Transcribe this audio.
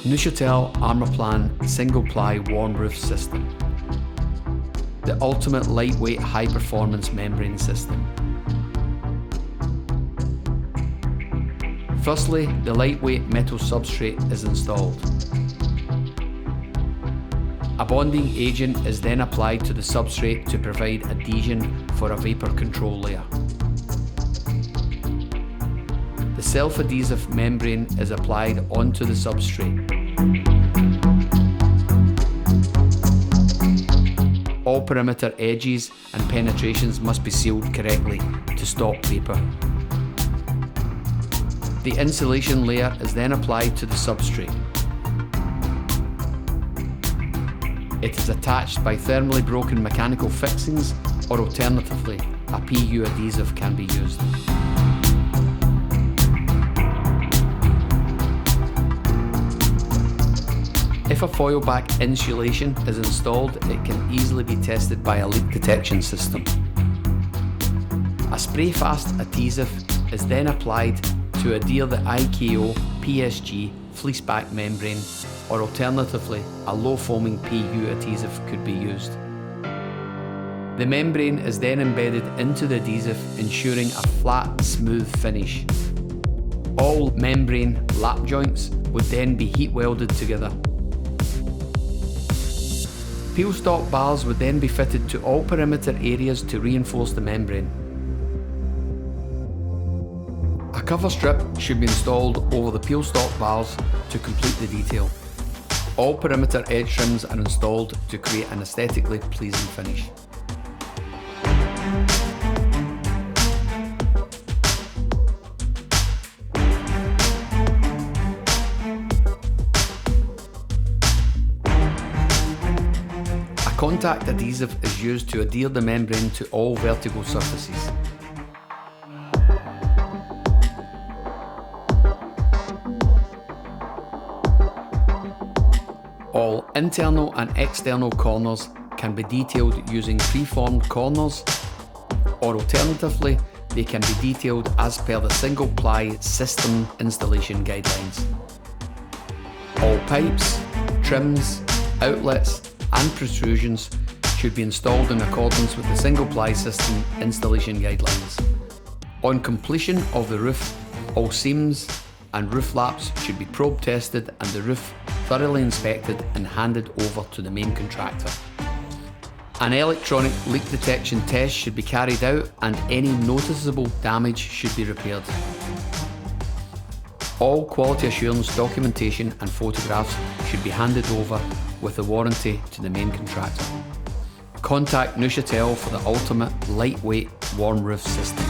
Neucha tel Armourplan single-ply warm roof system. The ultimate lightweight high-performance membrane system. Firstly, the lightweight metal substrate is installed. A bonding agent is then applied to the substrate to provide adhesion for a vapor control layer. The self-adhesive membrane is applied onto the substrate. All perimeter edges and penetrations must be sealed correctly to stop vapor. The insulation layer is then applied to the substrate. It is attached by thermally broken mechanical fixings, or alternatively, a PU adhesive can be used. If a foil back insulation is installed, it can easily be tested by a leak detection system. A spray-fast adhesive is then applied to adhere the IKO PSG fleeceback membrane, or alternatively, a low foaming PU adhesive could be used. The membrane is then embedded into the adhesive, ensuring a flat, smooth finish. All membrane lap joints would then be heat welded together. Peel stock bars would then be fitted to all perimeter areas to reinforce the membrane. A cover strip should be installed over the peel stock bars to complete the detail. All perimeter edge trims are installed to create an aesthetically pleasing finish. A contact adhesive is used to adhere the membrane to all vertical surfaces. All internal and external corners can be detailed using preformed corners, or alternatively, they can be detailed as per the single-ply system installation guidelines. All pipes, trims, outlets and protrusions should be installed in accordance with the single-ply system installation guidelines. On completion of the roof, all seams and roof laps should be probe tested and the roof thoroughly inspected and handed over to the main contractor. An electronic leak detection test should be carried out and any noticeable damage should be repaired. All quality assurance documentation and photographs should be handed over with the warranty to the main contractor. Contact Neucha tel for the ultimate lightweight warm roof system.